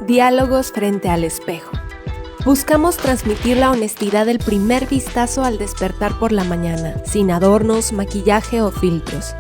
Diálogos frente al espejo. Buscamos transmitir la honestidad del primer vistazo al despertar por la mañana, sin adornos, maquillaje o filtros.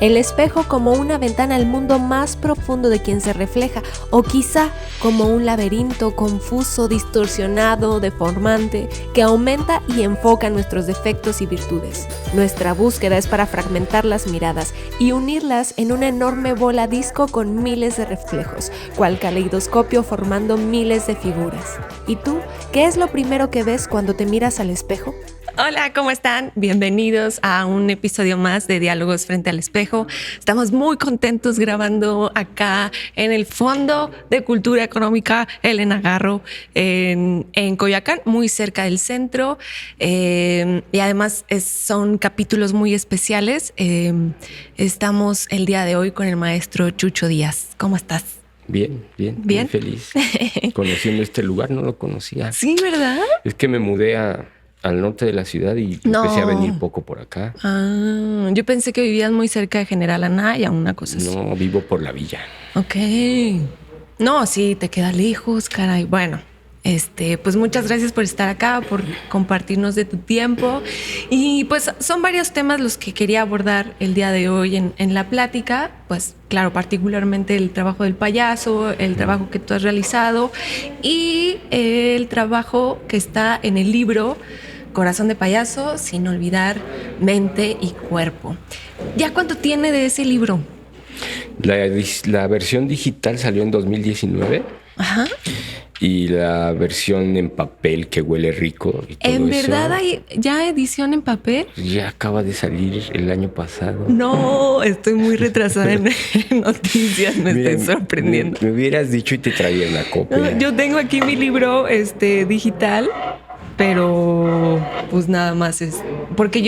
El espejo como una ventana al mundo más profundo de quien se refleja, o quizá como un laberinto confuso, distorsionado, deformante, que aumenta y enfoca nuestros defectos y virtudes. Nuestra búsqueda es para fragmentar las miradas y unirlas en una enorme bola disco con miles de reflejos, cual caleidoscopio formando miles de figuras. ¿Y tú? ¿Qué es lo primero que ves cuando te miras al espejo? Hola, ¿cómo están? Bienvenidos a un episodio más de Diálogos frente al espejo. Estamos muy contentos grabando acá en el Fondo de Cultura Económica Elena Garro en Coyoacán, muy cerca del centro. Y además son capítulos muy especiales. Estamos el día de hoy con el maestro Chucho Díaz. ¿Cómo estás? Bien. Muy feliz. Conociendo este lugar, no lo conocía. Sí, ¿verdad? Es que me mudé al norte de la ciudad y empecé a venir poco por acá. Yo pensé que vivías muy cerca de General Anaya, una cosa así. No, vivo por la villa. Ok. No, sí, te queda lejos, caray. Bueno, pues muchas gracias por estar acá, por compartirnos de tu tiempo. Y pues son varios temas los que quería abordar el día de hoy en la plática. Pues claro, particularmente el trabajo del payaso, el trabajo que tú has realizado y el trabajo que está en el libro Corazón de Payaso, sin olvidar mente y cuerpo. ¿Ya cuánto tiene de ese libro? La versión digital salió en 2019. Ajá. Y la versión en papel que huele rico y todo ¿En eso, verdad hay ya edición en papel? ya acaba de salir el año pasado. No, estoy muy retrasada en noticias, me estoy sorprendiendo. Me hubieras dicho y te traía una copia. Yo tengo aquí mi libro digital, pero pues nada más es porque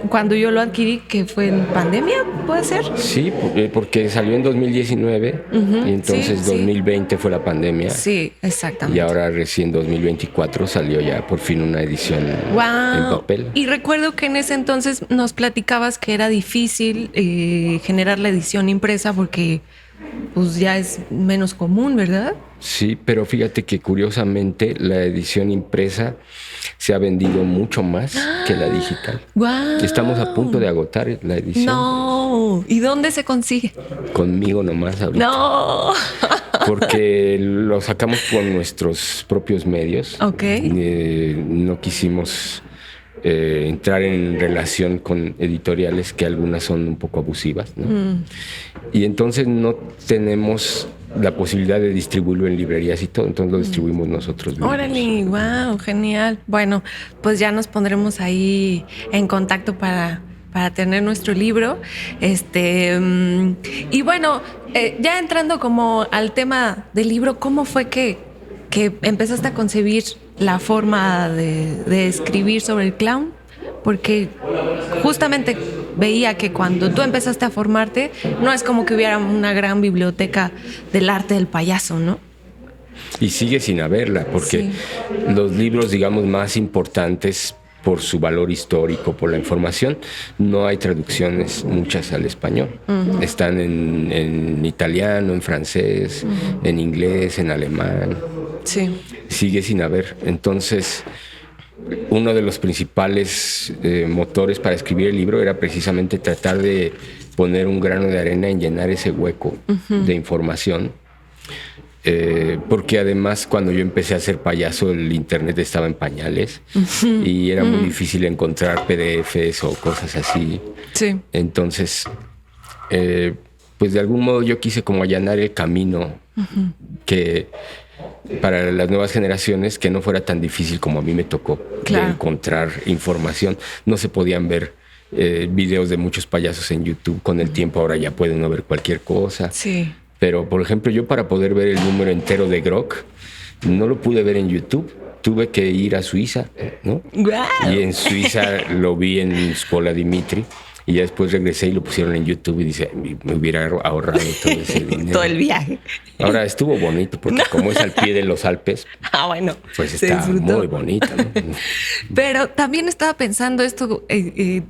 cuando yo lo adquirí, que fue en pandemia, ¿puede ser? Sí, porque salió en 2019 y entonces sí. 2020 fue la pandemia. Sí, exactamente. Y ahora recién 2024 salió ya por fin una edición en papel. Y recuerdo que en ese entonces nos platicabas que era difícil generar la edición impresa porque pues ya es menos común, ¿verdad? Sí, pero fíjate que curiosamente la edición impresa se ha vendido mucho más que la digital. ¡Wow! Estamos a punto de agotar la edición. ¡No! ¿Y dónde se consigue? Conmigo nomás ahorita. ¡No! Porque lo sacamos por nuestros propios medios. Ok. No quisimos entrar en relación con editoriales que algunas son un poco abusivas, ¿no? Y entonces no tenemos la posibilidad de distribuirlo en librerías y todo, entonces lo distribuimos nosotros mismos. ¡Órale! ¡Wow! Genial. Bueno, pues ya nos pondremos ahí en contacto para tener nuestro libro. Y bueno, ya entrando como al tema del libro, ¿cómo fue que empezaste a concebir la forma de escribir sobre el clown? Porque justamente veía que cuando tú empezaste a formarte, no es como que hubiera una gran biblioteca del arte del payaso, ¿no? Y sigue sin haberla, porque los libros, digamos, más importantes por su valor histórico, por la información, no hay traducciones muchas al español. Uh-huh. Están en italiano, en francés, en inglés, en alemán. Sí. Sigue sin haber. Entonces, uno de los principales motores para escribir el libro era precisamente tratar de poner un grano de arena en llenar ese hueco de información. Porque además cuando yo empecé a ser payaso el internet estaba en pañales y era muy difícil encontrar PDFs o cosas así. Sí. Entonces, pues de algún modo yo quise como allanar el camino que para las nuevas generaciones, que no fuera tan difícil como a mí me tocó de encontrar información. No se podían ver videos de muchos payasos en YouTube. Con el tiempo ahora ya puede uno ver cualquier cosa. Sí. Pero, por ejemplo, yo para poder ver el número entero de Grok, no lo pude ver en YouTube. Tuve que ir a Suiza, ¿no? ¡Wow! Y en Suiza lo vi en Scuola Dimitri. Y ya después regresé y lo pusieron en YouTube y dice, me hubiera ahorrado todo ese dinero. Todo el viaje. Ahora estuvo bonito porque como es al pie de los Alpes, bueno, pues está muy bonito, ¿no? Pero también estaba pensando esto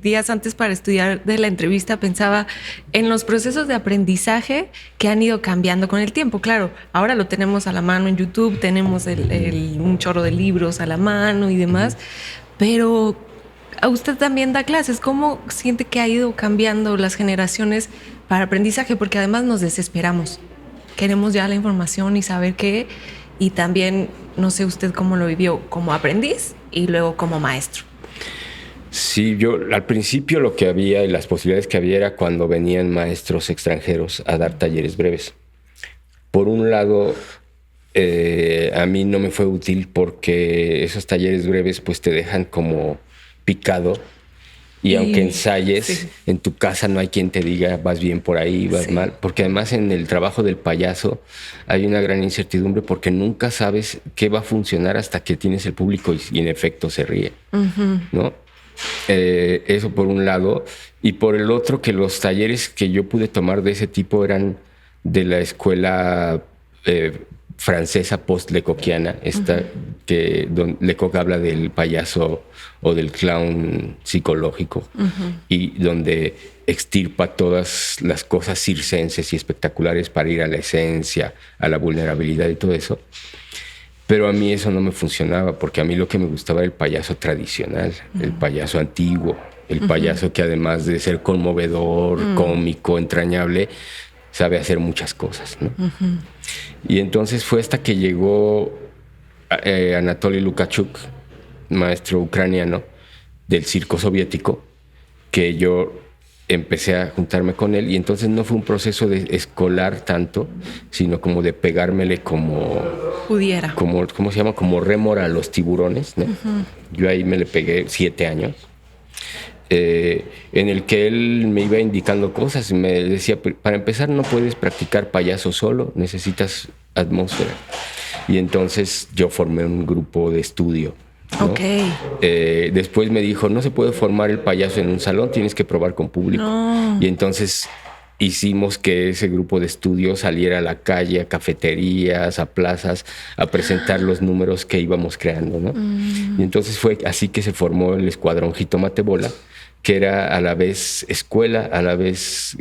días antes para estudiar de la entrevista, pensaba en los procesos de aprendizaje que han ido cambiando con el tiempo. Claro, ahora lo tenemos a la mano en YouTube, tenemos un chorro de libros a la mano y demás, pero a usted también da clases. ¿Cómo siente que ha ido cambiando las generaciones para aprendizaje? Porque además nos desesperamos. Queremos ya la información y saber qué. Y también, no sé usted cómo lo vivió como aprendiz y luego como maestro. Sí, yo al principio lo que había y las posibilidades que había era cuando venían maestros extranjeros a dar talleres breves. Por un lado, a mí no me fue útil porque esos talleres breves pues te dejan como picado. Y aunque ensayes, sí, en tu casa no hay quien te diga vas bien por ahí, vas mal. Porque además en el trabajo del payaso hay una gran incertidumbre porque nunca sabes qué va a funcionar hasta que tienes el público y en efecto se ríe, ¿no? Eso por un lado. Y por el otro, que los talleres que yo pude tomar de ese tipo eran de la escuela francesa post-lecocquiana, donde Lecoq habla del payaso o del clown psicológico, y donde extirpa todas las cosas circenses y espectaculares para ir a la esencia, a la vulnerabilidad y todo eso. Pero a mí eso no me funcionaba, porque a mí lo que me gustaba era el payaso tradicional, el payaso antiguo, el payaso que además de ser conmovedor, cómico, entrañable, sabe hacer muchas cosas, ¿no? Y entonces fue hasta que llegó Anatoly Lukashchuk, maestro ucraniano del circo soviético, que yo empecé a juntarme con él, y entonces no fue un proceso de escolar tanto, sino como de pegármele como... Pudiera. Como, ¿cómo se llama? Como rémora a los tiburones, ¿no? Yo ahí me le pegué 7 años. En el que él me iba indicando cosas. Me decía, para empezar, no puedes practicar payaso solo, necesitas atmósfera. Y entonces yo formé un grupo de estudio, ¿no? Okay. Después me dijo, no se puede formar el payaso en un salón, tienes que probar con público. No. Y entonces hicimos que ese grupo de estudio saliera a la calle, a cafeterías, a plazas, a presentar los números que íbamos creando, ¿no? Y entonces fue así que se formó el Escuadrón Jitomate Bola, que era a la vez escuela, a la vez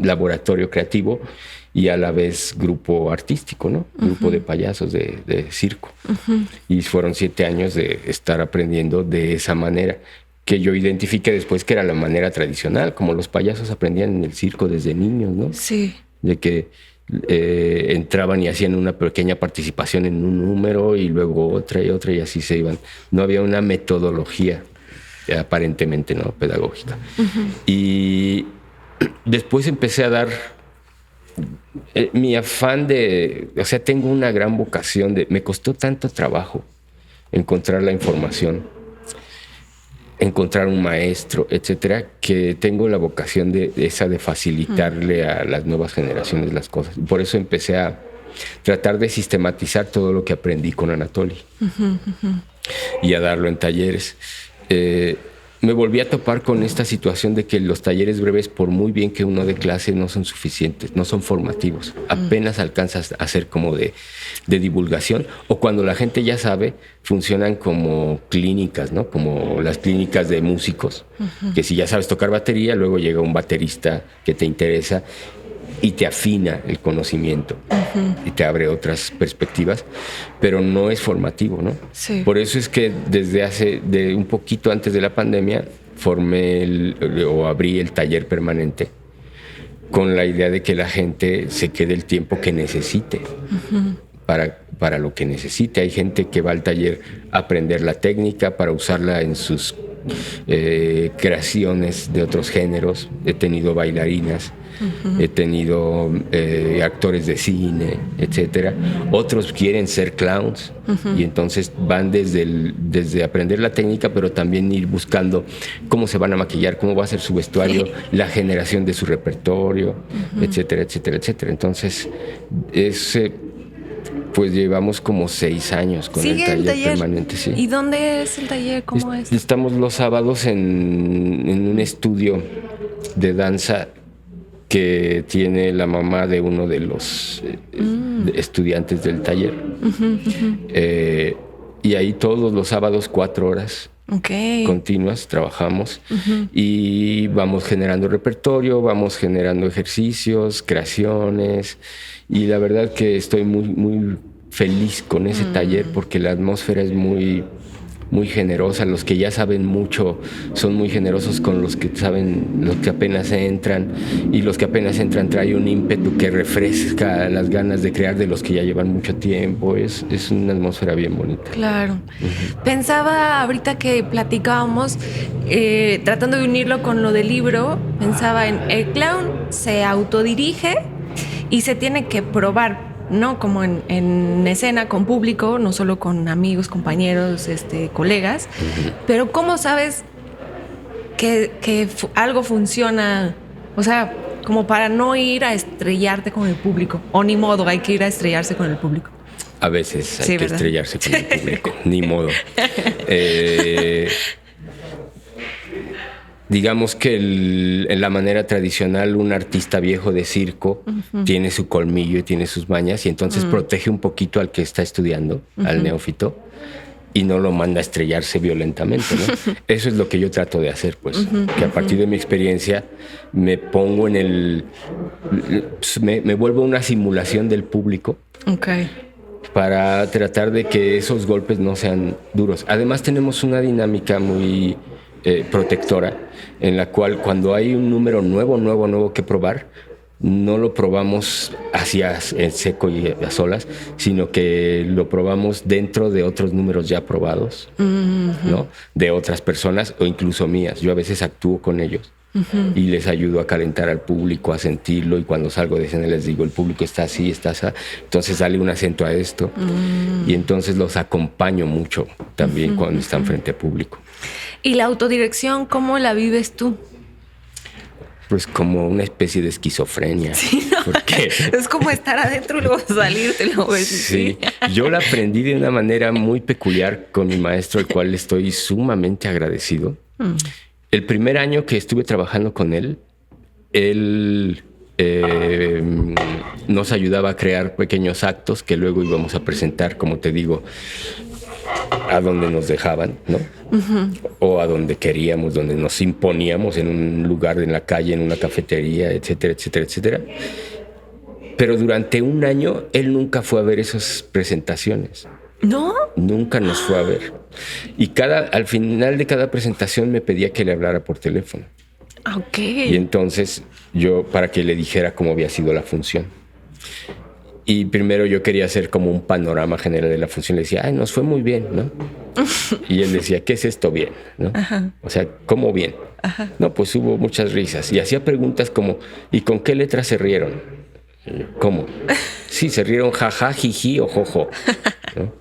laboratorio creativo y a la vez grupo artístico, ¿no? Grupo de payasos de circo. Y fueron 7 años de estar aprendiendo de esa manera, que yo identifiqué después que era la manera tradicional, como los payasos aprendían en el circo desde niños, ¿no? Sí. De que entraban y hacían una pequeña participación en un número y luego otra y así se iban. No había una metodología aparentemente, ¿no? Pedagógica. Y después empecé a dar mi afán de... O sea, tengo una gran vocación de... Me costó tanto trabajo encontrar la información, encontrar un maestro, etcétera, que tengo la vocación de facilitarle a las nuevas generaciones las cosas. Por eso empecé a tratar de sistematizar todo lo que aprendí con Anatoly y a darlo en talleres. Me volví a topar con esta situación de que los talleres breves, por muy bien que uno dé clase, no son suficientes, no son formativos. Apenas alcanzas a hacer como de divulgación, o cuando la gente ya sabe, funcionan como clínicas, ¿no? Como las clínicas de músicos, que si ya sabes tocar batería, luego llega un baterista que te interesa y te afina el conocimiento y te abre otras perspectivas, pero no es formativo, ¿no? Sí. Por eso es que desde un poquito antes de la pandemia abrí el taller permanente con la idea de que la gente se quede el tiempo que necesite para lo que necesite. Hay gente que va al taller a aprender la técnica para usarla en sus creaciones de otros géneros. He tenido bailarinas, he tenido actores de cine, etcétera. Otros quieren ser clowns y entonces van desde aprender la técnica, pero también ir buscando cómo se van a maquillar, cómo va a ser su vestuario, la generación de su repertorio, etcétera, etcétera, etcétera. Entonces Pues llevamos como 6 años con el taller permanente, sí. ¿Y dónde es el taller? ¿Cómo es? Estamos los sábados en un estudio de danza que tiene la mamá de uno de los estudiantes del taller. Y ahí todos los sábados 4 horas continuas trabajamos y vamos generando repertorio, vamos generando ejercicios, creaciones, y la verdad que estoy muy, muy feliz con ese taller porque la atmósfera es muy, muy generosa. Los que ya saben mucho son muy generosos con los que saben, los que apenas entran, y los que apenas entran trae un ímpetu que refresca las ganas de crear de los que ya llevan mucho tiempo. Es una atmósfera bien bonita. Claro. Pensaba ahorita que platicábamos, tratando de unirlo con lo del libro, pensaba en el clown se autodirige y se tiene que probar, ¿no? Como en escena con público, no solo con amigos, compañeros, colegas. Pero ¿cómo sabes que algo funciona? O sea, como para no ir a estrellarte con el público. O ni modo, hay que ir a estrellarse con el público. A veces hay que estrellarse con el público. Ni modo. Digamos que en la manera tradicional, un artista viejo de circo tiene su colmillo y tiene sus mañas, y entonces protege un poquito al que está estudiando, al neófito, y no lo manda a estrellarse violentamente, ¿no? Eso es lo que yo trato de hacer, pues. Que a partir de mi experiencia me pongo en me vuelvo una simulación del público. Para tratar de que esos golpes no sean duros. Además, tenemos una dinámica muy protectora, en la cual cuando hay un número nuevo que probar, no lo probamos hacia en seco y a solas, sino que lo probamos dentro de otros números ya probados, ¿no? De otras personas o incluso mías. Yo a veces actúo con ellos y les ayudo a calentar al público, a sentirlo, y cuando salgo de escena les digo, el público está así, está así, entonces dale un acento a esto, y entonces los acompaño mucho también cuando están frente a público. ¿Y la autodirección, cómo la vives tú? Pues como una especie de esquizofrenia. Sí, ¿no? Porque es como estar adentro y luego salir, te lo ves. Sí, yo la aprendí de una manera muy peculiar con mi maestro, al cual estoy sumamente agradecido. El primer año que estuve trabajando con él, nos ayudaba a crear pequeños actos que luego íbamos a presentar, como te digo, a donde nos dejaban, ¿no? O a donde queríamos, donde nos imponíamos, en un lugar, en la calle, en una cafetería, etcétera, etcétera, etcétera. Pero durante un año él nunca fue a ver esas presentaciones. ¿No? Nunca nos fue a ver. Y al final de cada presentación me pedía que le hablara por teléfono. Ok. Y entonces yo, para que le dijera cómo había sido la función. Y primero yo quería hacer como un panorama general de la función. Le decía, nos fue muy bien, ¿no? Y él decía, ¿qué es esto bien? ¿No? O sea, ¿cómo bien? No, pues hubo muchas risas. Y hacía preguntas como, ¿y con qué letras se rieron? ¿Cómo? Sí, se rieron jaja, jiji o jojo, ¿no?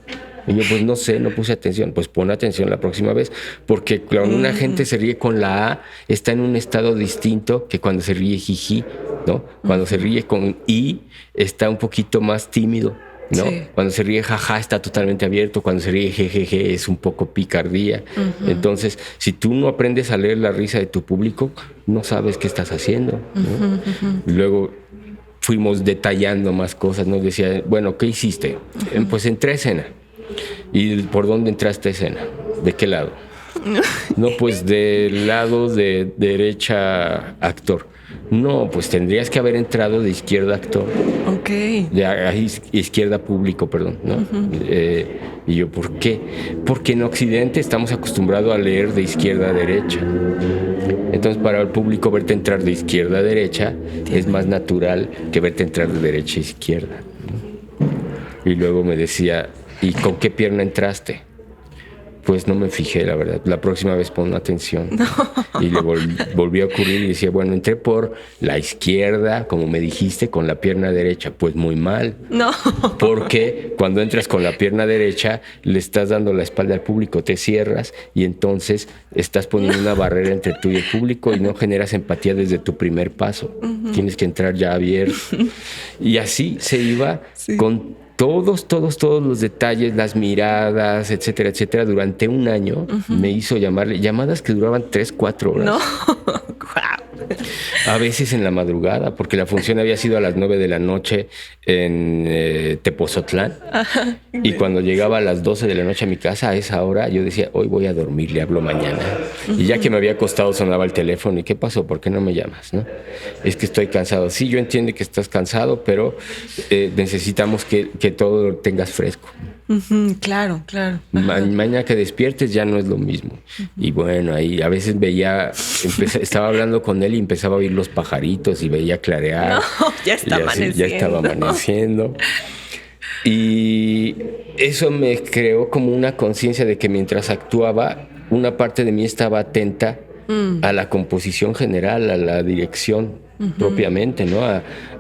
Y yo, pues no sé, no puse atención. Pues pon atención la próxima vez, porque cuando una gente se ríe con la A, está en un estado distinto que cuando se ríe jiji, ¿no? Cuando se ríe con I, está un poquito más tímido, ¿no? Sí. Cuando se ríe jaja, está totalmente abierto. Cuando se ríe jejeje, es un poco picardía. Entonces, si tú no aprendes a leer la risa de tu público, no sabes qué estás haciendo, ¿no? Luego fuimos detallando más cosas. Nos decía, bueno, ¿qué hiciste? Pues entré a escena. ¿Y por dónde entraste a escena? ¿De qué lado? No, pues del lado de derecha, actor. No, pues tendrías que haber entrado de izquierda, actor. Ok. De izquierda, público, perdón, ¿no? Y yo, ¿por qué? Porque en Occidente estamos acostumbrados a leer de izquierda a derecha. Entonces, para el público, verte entrar de izquierda a derecha es más natural que verte entrar de derecha a izquierda, ¿no? Y luego me decía, ¿y con qué pierna entraste? Pues no me fijé, la verdad. La próxima vez pon atención. No. Y le volvió a ocurrir y decía, bueno, entré por la izquierda, como me dijiste, con la pierna derecha. Pues muy mal. No. Porque cuando entras con la pierna derecha, le estás dando la espalda al público, te cierras y entonces estás poniendo una barrera entre tú y el público y no generas empatía desde tu primer paso. Tienes que entrar ya abierto. Y así se iba con todos los detalles, las miradas, etcétera, etcétera, durante un año me hizo llamarle, llamadas que duraban 3-4 horas. No, A veces en la madrugada, porque la función había sido a las 9 de la noche en Tepozotlán. Ajá. Y cuando llegaba a las 12 de la noche a mi casa, a esa hora, yo decía, hoy voy a dormir, le hablo mañana. Y ya que me había acostado, sonaba el teléfono. ¿Y qué pasó? ¿Por qué no me llamas? ¿No? Es que estoy cansado. Sí, yo entiendo que estás cansado, pero necesitamos que todo lo tengas fresco. Claro. Mañana que despiertes ya no es lo mismo. Y bueno, ahí a veces estaba hablando con él y empezaba a oír los pajaritos y veía clarear. No, ya está amaneciendo. Ya estaba amaneciendo. Y eso me creó como una conciencia de que mientras actuaba, una parte de mí estaba atenta a la composición general, a la dirección propiamente, ¿no?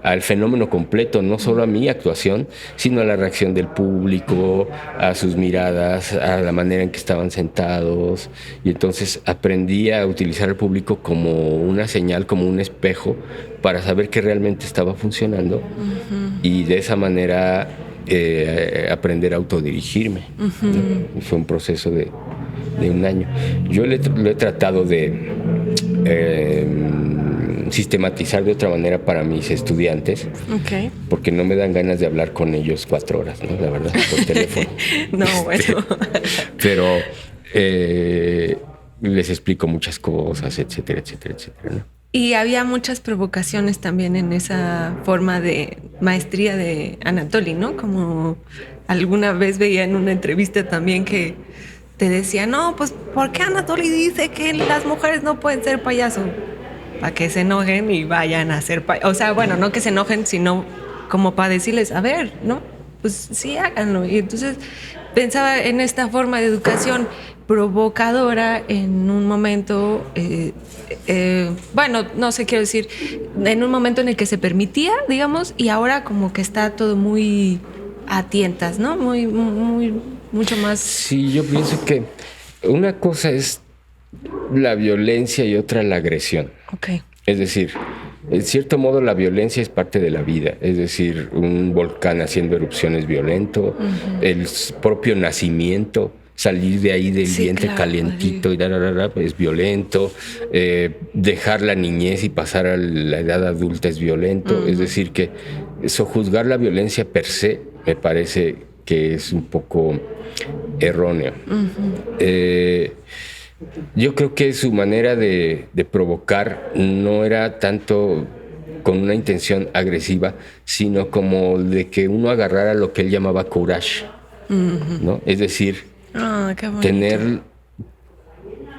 Al fenómeno completo, no solo a mi actuación, sino a la reacción del público, a sus miradas, a la manera en que estaban sentados. Y entonces aprendí a utilizar al público como una señal, como un espejo, para saber que realmente estaba funcionando. Y de esa manera aprender a autodirigirme. ¿No? Y fue un proceso de un año. Yo lo he tratado de sistematizar de otra manera para mis estudiantes, porque no me dan ganas de hablar con ellos 4 horas, ¿no? La verdad, por teléfono. No, bueno. Pero les explico muchas cosas, etcétera, ¿no? Y había muchas provocaciones también en esa forma de maestría de Anatoly, ¿no? Como alguna vez veía en una entrevista también que te decía, no, pues, ¿por qué Anatoly dice que las mujeres no pueden ser payaso? Para que se enojen y vayan a ser payaso. O sea, bueno, no que se enojen, sino como para decirles, a ver, ¿no? Pues sí, háganlo. Y entonces pensaba en esta forma de educación provocadora en un momento, bueno, no sé, quiero decir, en un momento en el que se permitía, digamos, y ahora como que está todo muy a tientas, ¿no? Mucho más. Sí, yo pienso que una cosa es la violencia y otra la agresión. Okay. Es decir, en cierto modo la violencia es parte de la vida. Es decir, un volcán haciendo erupción es violento, el propio nacimiento, salir de ahí del vientre calientito y es violento, dejar la niñez y pasar a la edad adulta es violento. Es decir, que sojuzgar la violencia per se me parece que es un poco erróneo. Yo creo que su manera de provocar no era tanto con una intención agresiva, sino como de que uno agarrara lo que él llamaba courage, ¿no? Es decir, tener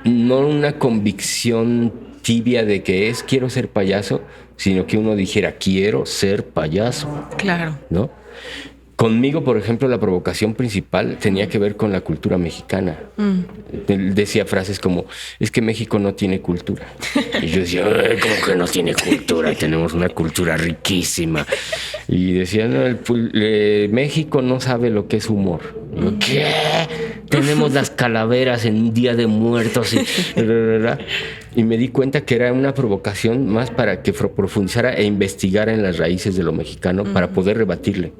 no una convicción tibia de que quiero ser payaso, sino que uno dijera quiero ser payaso. Claro. ¿No? Conmigo, por ejemplo, la provocación principal tenía que ver con la cultura mexicana. Él decía frases como, es que México no tiene cultura. Y yo decía, ¿cómo que no tiene cultura? Tenemos una cultura riquísima. Y decía, no, México no sabe lo que es humor. Y yo, ¿qué? Tenemos las calaveras en Día de Muertos. Y me di cuenta que era una provocación más para que profundizara e investigara en las raíces de lo mexicano para poder rebatirle.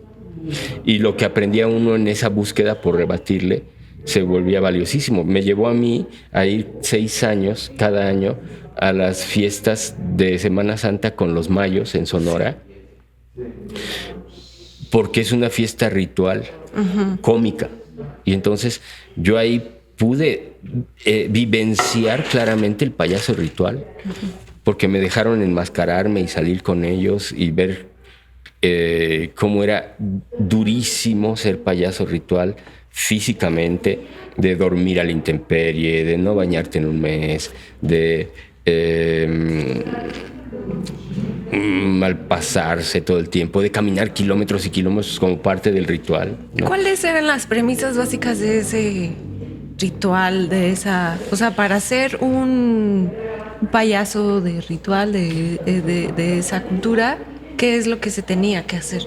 Y lo que aprendía uno en esa búsqueda por rebatirle se volvía valiosísimo. Me llevó a mí a ir 6 años cada año a las fiestas de Semana Santa con los mayos en Sonora, porque es una fiesta ritual, cómica. Y entonces yo ahí pude vivenciar claramente el payaso ritual, porque me dejaron enmascararme y salir con ellos y ver cómo era durísimo ser payaso ritual físicamente, de dormir a la intemperie, de no bañarte en un mes, de malpasarse todo el tiempo, de caminar kilómetros y kilómetros como parte del ritual, ¿no? ¿Cuáles eran las premisas básicas de ese ritual, de esa, o sea, para ser un payaso de ritual de esa cultura? ¿Qué es lo que se tenía que hacer?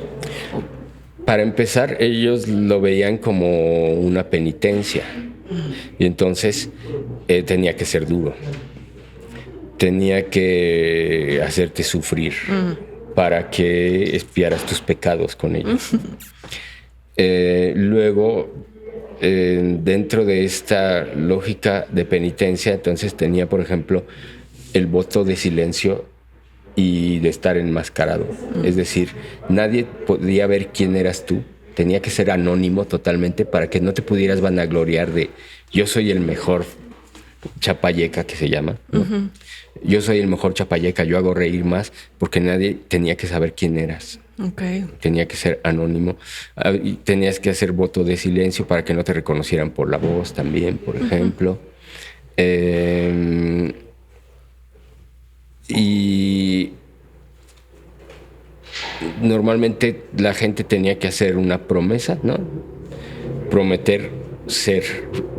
Para empezar, ellos lo veían como una penitencia. Y entonces tenía que ser duro. Tenía que hacerte sufrir para que expiaras tus pecados con ellos. Luego, dentro de esta lógica de penitencia, entonces tenía, por ejemplo, el voto de silencio y de estar enmascarado. Es decir, nadie podía ver quién eras tú. Tenía que ser anónimo totalmente para que no te pudieras vanagloriar de yo soy el mejor chapayeca, que se llama, ¿no? Yo soy el mejor chapayeca, yo hago reír más, porque nadie tenía que saber quién eras. Okay. Tenía que ser anónimo. Y tenías que hacer voto de silencio para que no te reconocieran por la voz también, por ejemplo. Y normalmente la gente tenía que hacer una promesa, ¿no? Prometer ser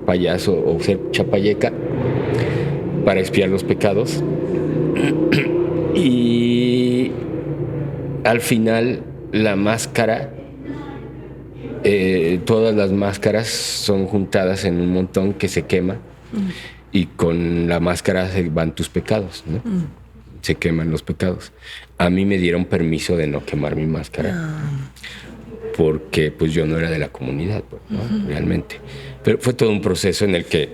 payaso o ser chapayeca para expiar los pecados. Y al final la máscara, todas las máscaras son juntadas en un montón que se quema y con la máscara se van tus pecados, ¿no? Se queman los pecados. A mí me dieron permiso de no quemar mi máscara porque pues yo no era de la comunidad, pues, ¿no? Realmente. Pero fue todo un proceso en el que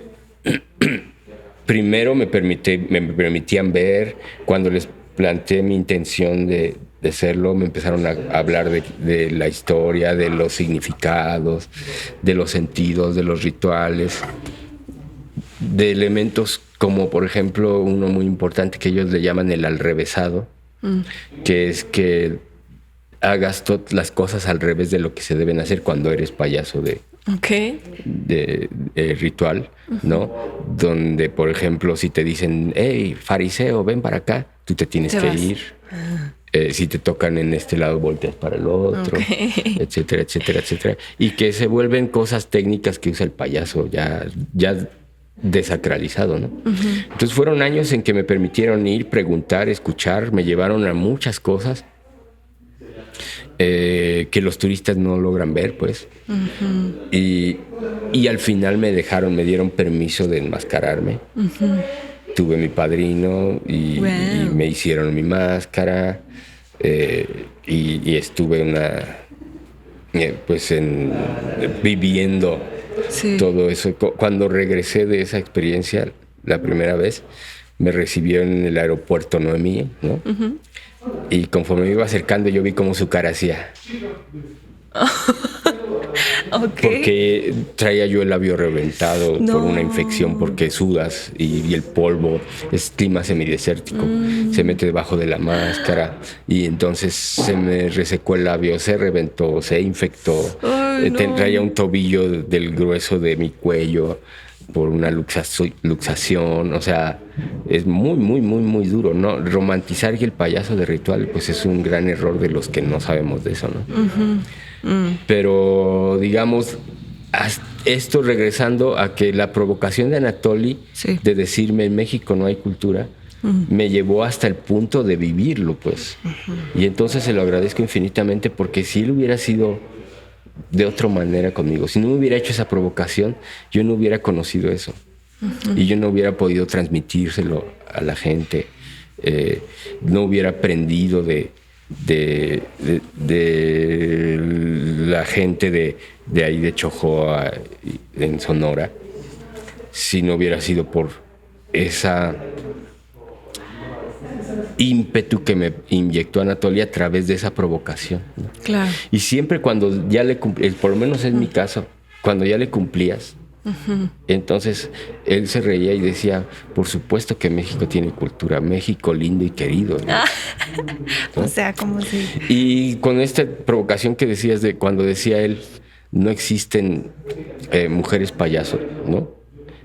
primero me permitían ver. Cuando les planteé mi intención de serlo, me empezaron a hablar de la historia, de los significados, de los sentidos, de los rituales, de elementos como, por ejemplo, uno muy importante que ellos le llaman el alrevesado, que es que hagas todas las cosas al revés de lo que se deben hacer cuando eres payaso de ritual, ¿no? Donde, por ejemplo, si te dicen, hey, fariseo, ven para acá, tú te tienes que ir. Si te tocan en este lado, volteas para el otro, etcétera, etcétera, etcétera. Y que se vuelven cosas técnicas que usa el payaso ya desacralizado, ¿no? Entonces fueron años en que me permitieron ir, preguntar, escuchar, me llevaron a muchas cosas que los turistas no logran ver, pues. Y al final me dieron permiso de enmascararme. Tuve mi padrino y me hicieron mi máscara, y estuve viviendo todo eso. Cuando regresé de esa experiencia la primera vez, me recibió en el aeropuerto Noemí, ¿no? Y conforme me iba acercando, yo vi cómo su cara hacía. Porque traía yo el labio reventado por una infección, porque sudas y el polvo, es clima semidesértico, se mete debajo de la máscara y entonces se me resecó el labio, se reventó, se infectó. Traía un tobillo del grueso de mi cuello por una luxación, o sea, es muy, muy, muy, muy duro, ¿no? Romantizar el payaso de ritual, pues es un gran error de los que no sabemos de eso, ¿no? Pero, digamos, esto regresando a que la provocación de Anatoly de decirme en México no hay cultura, me llevó hasta el punto de vivirlo, pues. Y entonces se lo agradezco infinitamente, porque si él hubiera sido de otra manera conmigo, si no me hubiera hecho esa provocación, yo no hubiera conocido eso. Y yo no hubiera podido transmitírselo a la gente, no hubiera aprendido de la gente de ahí de Chojoa, en Sonora, si no hubiera sido por esa ímpetu que me inyectó Anatoly a través de esa provocación, ¿no? Claro. Y siempre cuando ya le cumplí, por lo menos en mi caso, cuando ya le cumplías, entonces él se reía y decía, por supuesto que México tiene cultura, México lindo y querido, ¿no? O sea, como si... Y con esta provocación que decías de cuando decía él, no existen mujeres payaso, ¿no?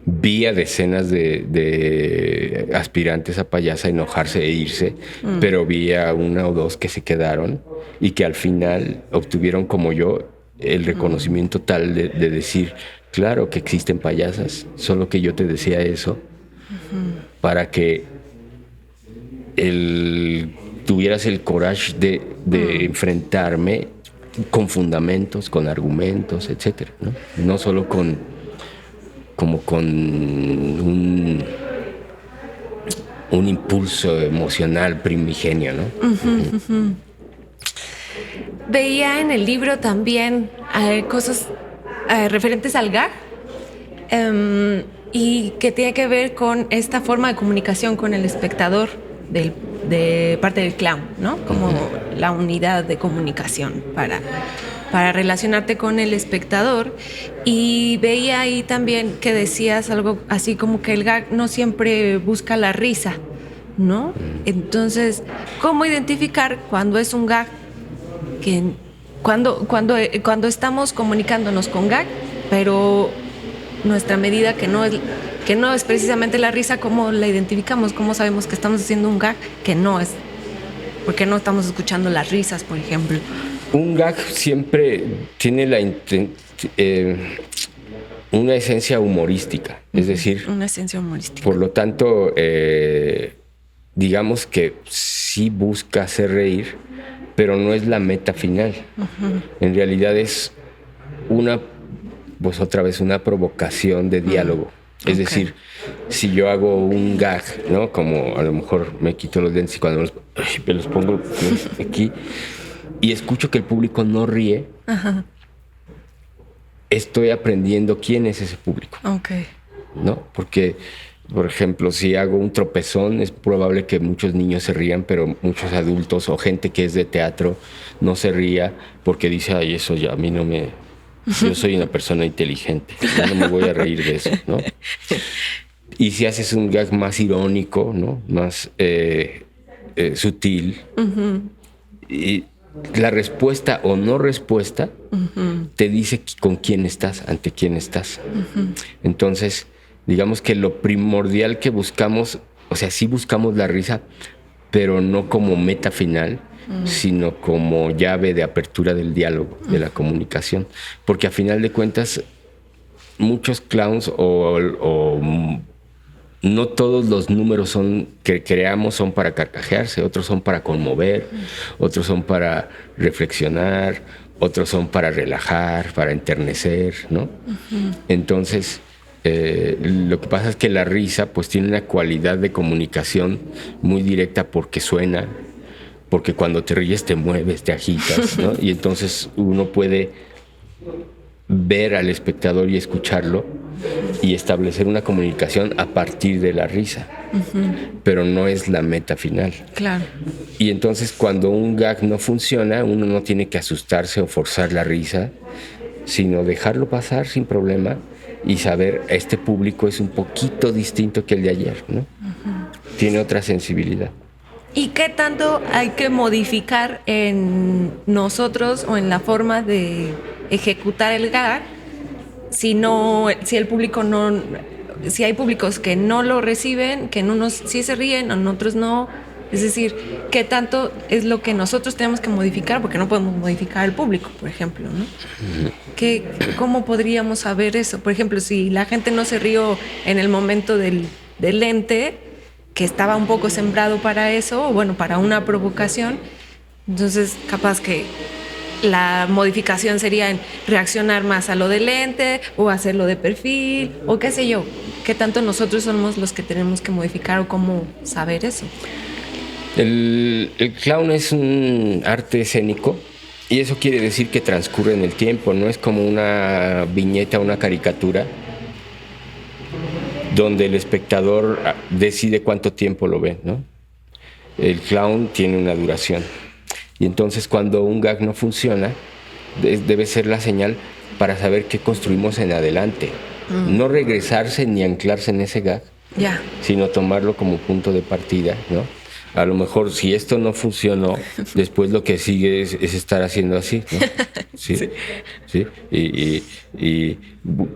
Vi a decenas de aspirantes a payasa enojarse e irse, pero vi a una o dos que se quedaron y que al final obtuvieron, como yo, el reconocimiento tal de decir, claro que existen payasas, solo que yo te decía eso para que tuvieras el coraje de enfrentarme con fundamentos, con argumentos, etcétera, ¿no? No solo con un impulso emocional primigenio, ¿no? Veía en el libro también cosas referentes al gag, y que tiene que ver con esta forma de comunicación con el espectador de parte del clown, ¿no? Como la unidad de comunicación para relacionarte con el espectador. Y veía ahí también que decías algo así como que el gag no siempre busca la risa, ¿no? Entonces, ¿cómo identificar cuando es un gag? Cuando estamos comunicándonos con gag, pero nuestra medida que no es precisamente la risa, ¿cómo la identificamos? ¿Cómo sabemos que estamos haciendo un gag que no es? Porque no estamos escuchando las risas, por ejemplo. Un gag siempre tiene una esencia humorística, es decir... Una esencia humorística. Por lo tanto, digamos que sí busca hacer reír, pero no es la meta final. En realidad es una provocación de diálogo. Es decir, si yo hago un gag, ¿no? Como a lo mejor me quito los lentes y cuando me los pongo aquí y escucho que el público no ríe, estoy aprendiendo quién es ese público. ¿No? Porque, por ejemplo, si hago un tropezón, es probable que muchos niños se rían, pero muchos adultos o gente que es de teatro no se ría porque dice, ay, eso ya a mí no me... Yo soy una persona inteligente, yo no me voy a reír de eso, ¿no? Y si haces un gag más irónico, ¿no? Más sutil, y la respuesta o no respuesta te dice con quién estás, ante quién estás. Entonces, digamos que lo primordial que buscamos, o sea, sí buscamos la risa, pero no como meta final, sino como llave de apertura del diálogo, de la comunicación. Porque a final de cuentas, muchos clowns o no todos los números que creamos son para carcajearse, otros son para conmover, otros son para reflexionar, otros son para relajar, para enternecer, ¿no? Entonces, lo que pasa es que la risa pues tiene una cualidad de comunicación muy directa porque suena, porque cuando te ríes te mueves, te agitas, ¿no? Y entonces uno puede ver al espectador y escucharlo y establecer una comunicación a partir de la risa, pero no es la meta final. Claro. Y entonces cuando un gag no funciona, uno no tiene que asustarse o forzar la risa, sino dejarlo pasar sin problema y saber, este público es un poquito distinto que el de ayer, ¿no? Tiene otra sensibilidad. ¿Y qué tanto hay que modificar en nosotros o en la forma de ejecutar el gag si el público no, si hay públicos que no lo reciben, que en unos sí se ríen, en otros no? Es decir, ¿qué tanto es lo que nosotros tenemos que modificar? Porque no podemos modificar al público, por ejemplo, ¿no? ¿Cómo podríamos saber eso? Por ejemplo, si la gente no se rió en el momento del lente, que estaba un poco sembrado para eso, o bueno, para una provocación, entonces capaz que la modificación sería en reaccionar más a lo del lente o hacerlo de perfil o qué sé yo. ¿Qué tanto nosotros somos los que tenemos que modificar o cómo saber eso? El clown es un arte escénico y eso quiere decir que transcurre en el tiempo, no es como una viñeta, una caricatura donde el espectador decide cuánto tiempo lo ve, ¿no? El clown tiene una duración. Y entonces cuando un gag no funciona, debe ser la señal para saber qué construimos en adelante. No regresarse ni anclarse en ese gag, sino tomarlo como punto de partida, ¿no? A lo mejor si esto no funcionó, después lo que sigue es estar haciendo así, ¿no? Sí. Y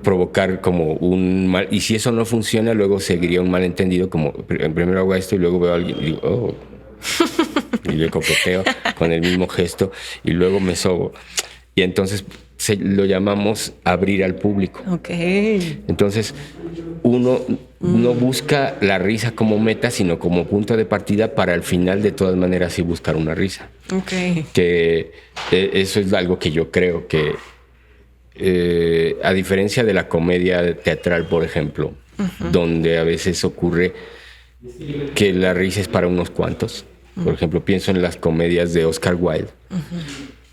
provocar como un mal. Y si eso no funciona, luego seguiría un malentendido, como primero hago esto y luego veo a alguien y digo, oh. Y le coqueteo con el mismo gesto y luego me sobo. Y entonces lo llamamos abrir al público. Entonces uno no busca la risa como meta, sino como punto de partida para al final de todas maneras sí buscar una risa. Que eso es algo que yo creo que a diferencia de la comedia teatral, por ejemplo, donde a veces ocurre que la risa es para unos cuantos. Por ejemplo, pienso en las comedias de Oscar Wilde.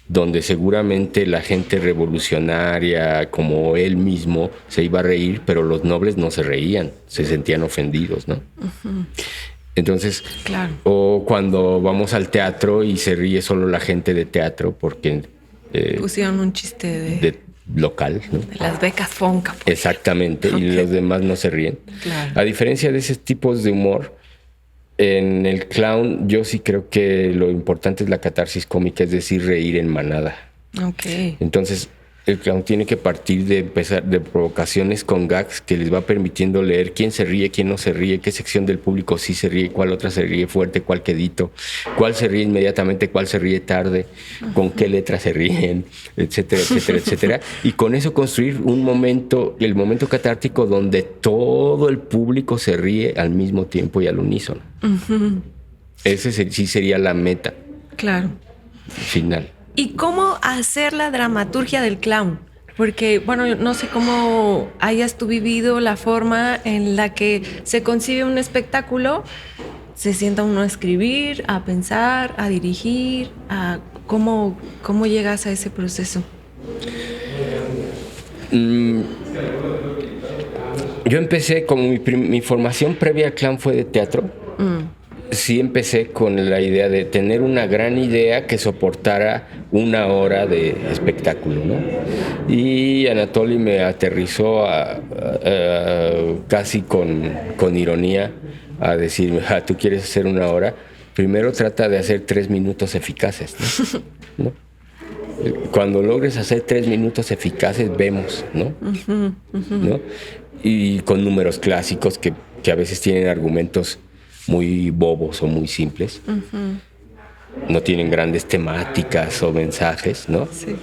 donde seguramente la gente revolucionaria como él mismo se iba a reír, pero los nobles no se reían, se sentían ofendidos, ¿no? Uh-huh. Entonces, claro. O cuando vamos al teatro y se ríe solo la gente de teatro porque... pusieron un chiste de local, ¿no? De las becas Fonca. Pues. Exactamente, okay. Y los demás no se ríen. Claro. A diferencia de esos tipos de humor, en el clown yo sí creo que lo importante es la catarsis cómica, es decir, reír en manada. Okay. Entonces, el clown tiene que partir de provocaciones con gags que les va permitiendo leer quién se ríe, quién no se ríe, qué sección del público sí se ríe, cuál otra se ríe fuerte, cuál quedito, cuál se ríe inmediatamente, cuál se ríe tarde, con qué letras se ríen, etcétera, etcétera, etcétera. Y con eso construir un momento, el momento catártico donde todo el público se ríe al mismo tiempo y al unísono. Uh-huh. Ese sí sería la meta. Claro. Final. ¿Y cómo hacer la dramaturgia del clown? Porque, bueno, no sé cómo hayas tú vivido la forma en la que se concibe un espectáculo, se sienta uno a escribir, a pensar, a dirigir, a ¿cómo llegas a ese proceso? Yo empecé, como mi formación previa al clown fue de teatro. Sí empecé con la idea de tener una gran idea que soportara 1 hora de espectáculo, ¿no? Y Anatoly me aterrizó casi con ironía a decirme, ¿tú quieres hacer 1 hora? Primero trata de hacer 3 minutos eficaces, ¿no? Cuando logres hacer 3 minutos eficaces, vemos, ¿no? Uh-huh, uh-huh. ¿No? Y con números clásicos que a veces tienen argumentos muy bobos o muy simples. Uh-huh. No tienen grandes temáticas o mensajes, ¿no? Sí.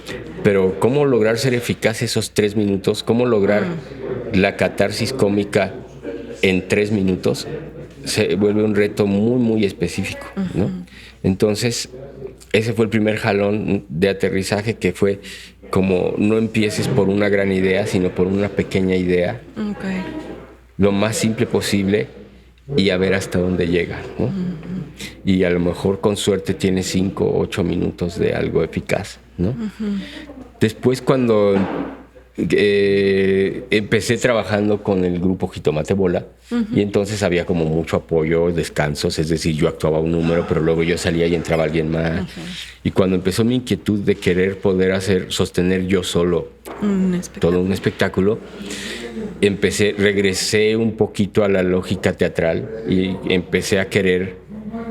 Pero ¿cómo lograr ser eficaz esos 3 minutos? ¿Cómo lograr la catarsis cómica en 3 minutos? Se vuelve un reto muy, muy específico, ¿no? Entonces, ese fue el primer jalón de aterrizaje, que fue como no empieces por una gran idea, sino por una pequeña idea. Okay. Lo más simple posible y a ver hasta dónde llega, ¿no? Y a lo mejor con suerte tienes 5 o 8 minutos de algo eficaz, ¿no? Después, cuando empecé trabajando con el grupo Jitomate Bola, y entonces había como mucho apoyo, descansos, es decir, yo actuaba un número, pero luego yo salía y entraba alguien más. Y cuando empezó mi inquietud de querer poder sostener yo solo todo un espectáculo, regresé un poquito a la lógica teatral y empecé a querer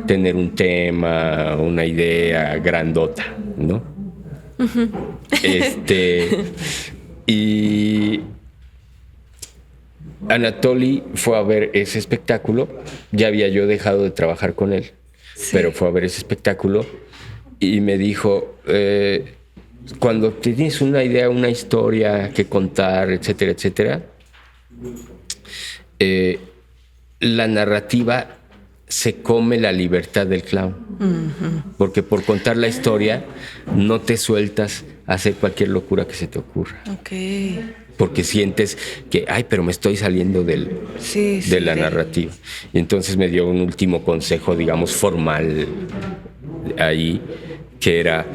tener un tema, una idea grandota, ¿no? Uh-huh. Y Anatoly fue a ver ese espectáculo. Ya había yo dejado de trabajar con él, sí, pero fue a ver ese espectáculo y me dijo, cuando tienes una idea, una historia que contar, etcétera, etcétera, la narrativa se come la libertad del clown. Uh-huh. Porque por contar la historia no te sueltas a hacer cualquier locura que se te ocurra. Okay. Porque sientes que, pero me estoy saliendo de la narrativa. Y entonces me dio un último consejo, digamos, formal ahí, que era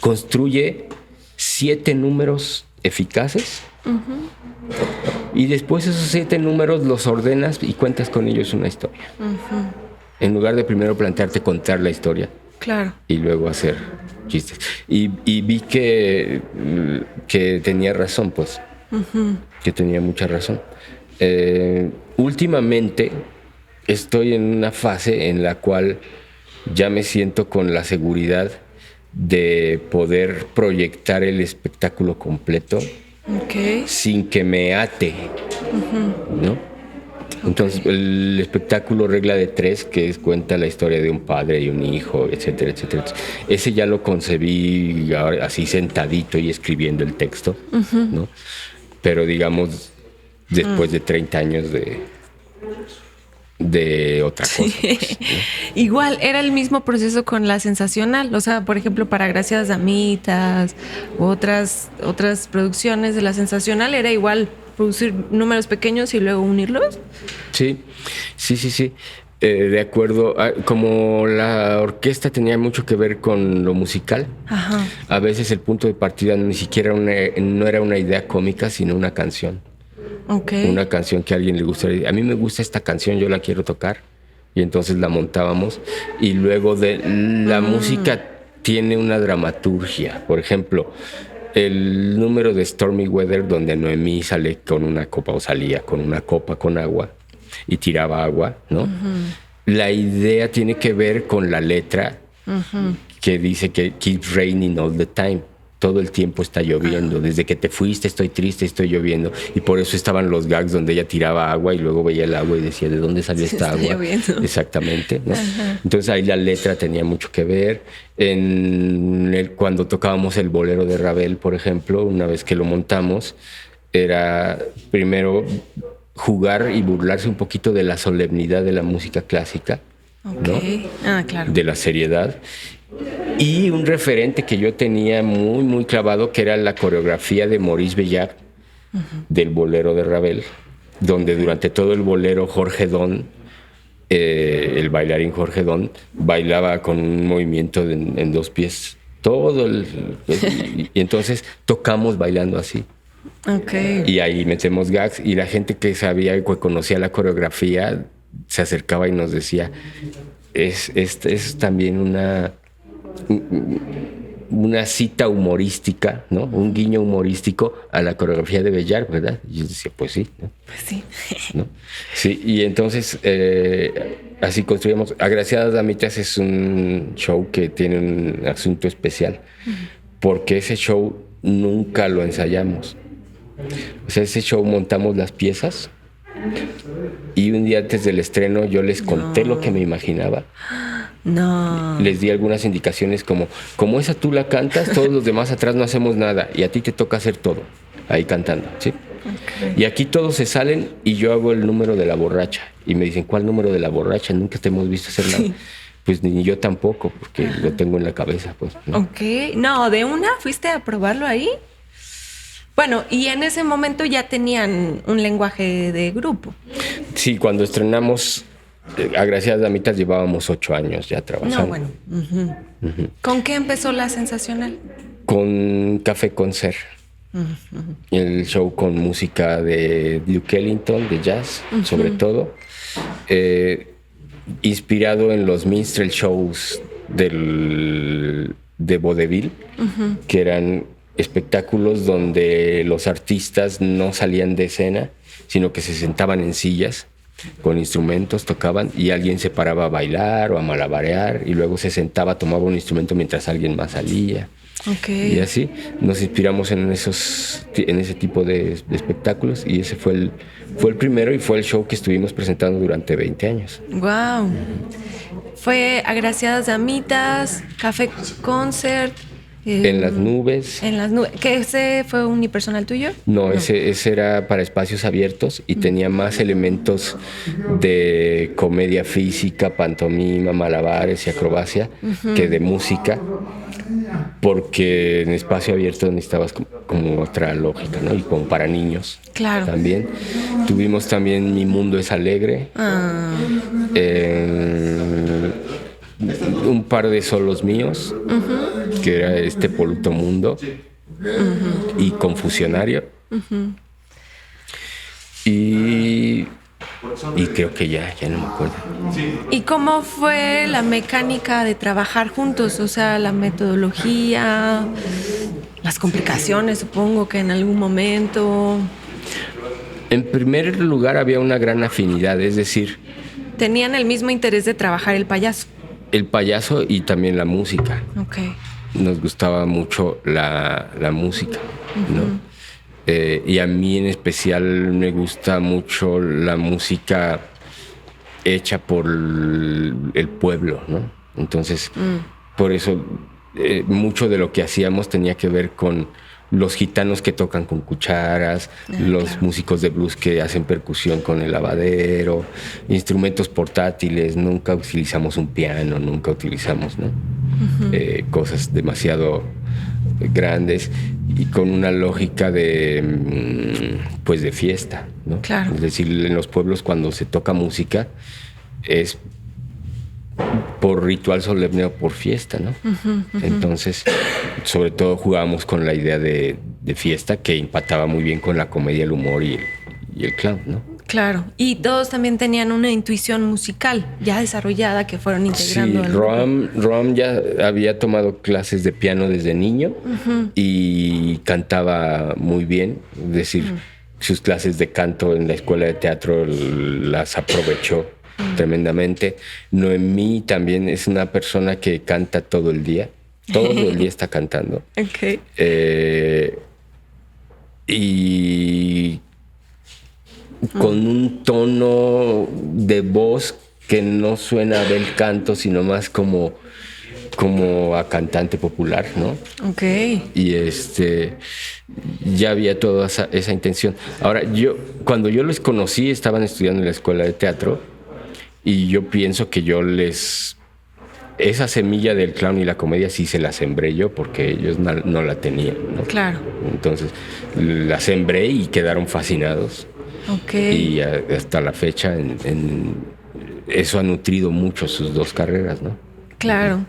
construye 7 números eficaces. Uh-huh. Y después esos 7 números los ordenas y cuentas con ellos una historia. Uh-huh. En lugar de primero plantearte contar la historia. Claro. Y luego hacer chistes. Y vi que tenía razón, pues. Uh-huh. Que tenía mucha razón. Últimamente estoy en una fase en la cual ya me siento con la seguridad de poder proyectar el espectáculo completo, okay, sin que me ate, uh-huh, ¿no? Okay. Entonces, el espectáculo Regla de 3, que cuenta la historia de un padre y un hijo, etcétera, etcétera, ese ya lo concebí así sentadito y escribiendo el texto, uh-huh, ¿no? Pero digamos, después de 30 años de otra cosa. Sí. Pues, ¿no? Igual, era el mismo proceso con La Sensacional. O sea, por ejemplo, para Gracias Damitas, otras producciones de La Sensacional, ¿era igual producir números pequeños y luego unirlos? Sí. De acuerdo, como la orquesta tenía mucho que ver con lo musical, Ajá. a veces el punto de partida ni siquiera no era una idea cómica, sino una canción. Okay. Una canción que a alguien le gustaría. A mí me gusta esta canción, yo la quiero tocar. Y entonces la montábamos. Y luego de la música tiene una dramaturgia. Por ejemplo, el número de Stormy Weather, donde Noemí sale con una copa o salía con una copa con agua y tiraba agua, ¿no? La idea tiene que ver con la letra que dice que keeps raining all the time. Todo el tiempo está lloviendo. Desde que te fuiste estoy triste, estoy lloviendo. Y por eso estaban los gags donde ella tiraba agua y luego veía el agua y decía, ¿de dónde salió esta agua? Lloviendo. Exactamente, ¿no? Entonces ahí la letra tenía mucho que ver. Cuando tocábamos el bolero de Ravel, por ejemplo, una vez que lo montamos, era primero jugar y burlarse un poquito de la solemnidad de la música clásica, Okay. ¿no? Claro. De la seriedad. Y un referente que yo tenía muy, muy clavado, que era la coreografía de Maurice Bellac, del bolero de Ravel, donde durante todo el bolero Jorge Don, el bailarín Jorge Don, bailaba con un movimiento en dos pies. Y entonces tocamos bailando así. Okay. Y ahí metemos gags y la gente que sabía y que conocía la coreografía se acercaba y nos decía, es también una cita humorística, ¿no? Un guiño humorístico a la coreografía de Bellac, ¿verdad? Y yo decía, pues sí, ¿no? Pues sí. ¿No? Sí, y entonces así construimos. Agraciadas Damitas es un show que tiene un asunto especial, porque ese show nunca lo ensayamos. O sea, ese show montamos las piezas y un día antes del estreno yo les conté lo que me imaginaba. No. Les di algunas indicaciones como esa tú la cantas, todos los demás atrás no hacemos nada y a ti te toca hacer todo, ahí cantando, ¿sí? Okay. Y aquí todos se salen y yo hago el número de la borracha y me dicen, ¿cuál número de la borracha? Nunca te hemos visto hacer nada. Sí. Pues ni yo tampoco, porque lo tengo en la cabeza, pues, ¿no? Ok, no, ¿de una fuiste a probarlo ahí? Bueno, y en ese momento ya tenían un lenguaje de grupo. Sí, cuando estrenamos Agraciadas Damitas llevábamos 8 años ya trabajando. No, bueno. ¿Con qué empezó La Sensacional? Con Café Concert. El show con música de Duke Ellington, de jazz, sobre todo. Inspirado en los minstrel shows de vaudeville, que eran espectáculos donde los artistas no salían de escena, sino que se sentaban en sillas con instrumentos, tocaban y alguien se paraba a bailar o a malabarear y luego se sentaba, tomaba un instrumento mientras alguien más salía. Okay. Y así nos inspiramos en ese tipo de espectáculos y ese fue el primero y fue el show que estuvimos presentando durante 20 años. Wow. Fue Agraciadas Damitas, Café Concert. En las nubes. En las nubes. ¿Que ese fue unipersonal tuyo? No, ese era para espacios abiertos y tenía más elementos de comedia física, pantomima, malabares y acrobacia que de música, porque en espacio abierto necesitabas como otra lógica, ¿no? Y como para niños. Claro. También. Tuvimos también Mi Mundo es Alegre. Un par de solos míos, que era Poluto Mundo y Confusionario. Y creo que ya no me acuerdo. ¿Y cómo fue la mecánica de trabajar juntos? O sea, la metodología, las complicaciones, supongo que en algún momento. En primer lugar había una gran afinidad, es decir, tenían el mismo interés de trabajar el payaso. El payaso y también la música. Okay. Nos gustaba mucho la música, ¿no? Y a mí en especial me gusta mucho la música hecha por el pueblo, ¿no? Entonces, por eso mucho de lo que hacíamos tenía que ver con los gitanos que tocan con cucharas, los músicos de blues que hacen percusión con el lavadero, instrumentos portátiles, nunca utilizamos un piano, nunca utilizamos, ¿no? Cosas demasiado grandes y con una lógica de fiesta, ¿no? Claro. Es decir, en los pueblos cuando se toca música, es por ritual solemne o por fiesta, ¿no? Entonces, sobre todo jugábamos con la idea de fiesta, que empataba muy bien con la comedia, el humor y el clown, ¿no? Claro. Y todos también tenían una intuición musical ya desarrollada que fueron integrando. Sí, Roam ya había tomado clases de piano desde niño y cantaba muy bien. Es decir, sus clases de canto en la escuela de teatro las aprovechó tremendamente. Noemí también es una persona que canta todo el día. Todo el día está cantando. Okay. Y con un tono de voz que no suena a bel canto, sino más como a cantante popular, ¿no? Ok. Y ya había toda esa intención. Ahora, cuando yo les conocí, estaban estudiando en la escuela de teatro, y yo pienso que esa semilla del clown y la comedia sí se la sembré yo, porque ellos no la tenían, ¿no? Claro. Entonces, la sembré y quedaron fascinados. Okay. Y hasta la fecha eso ha nutrido mucho sus dos carreras, ¿no? Claro.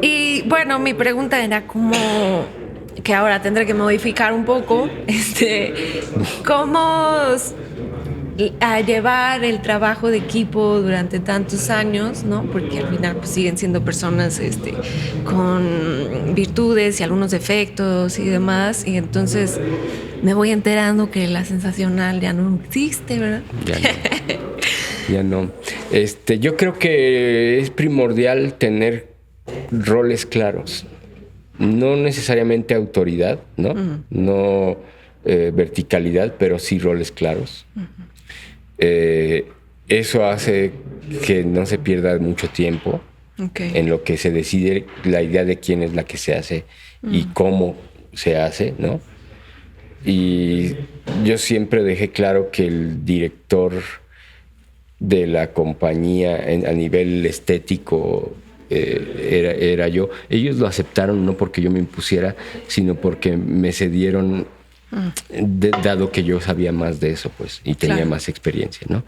Y bueno, mi pregunta era como que ahora tendré que modificar un poco, ¿cómo a llevar el trabajo de equipo durante tantos años, ¿no? Porque al final pues, siguen siendo personas con virtudes y algunos defectos y demás, y entonces me voy enterando que la sensacional ya no existe, ¿verdad? Ya no. Yo creo que es primordial tener roles claros. No necesariamente autoridad, ¿no? No verticalidad, pero sí roles claros. Eso hace que no se pierda mucho tiempo en lo que se decide la idea de quién es la que se hace y cómo se hace, ¿no? Y yo siempre dejé claro que el director de la compañía a nivel estético era yo. Ellos lo aceptaron no porque yo me impusiera, sino porque me cedieron, dado que yo sabía más de eso, pues, y tenía más experiencia, ¿no?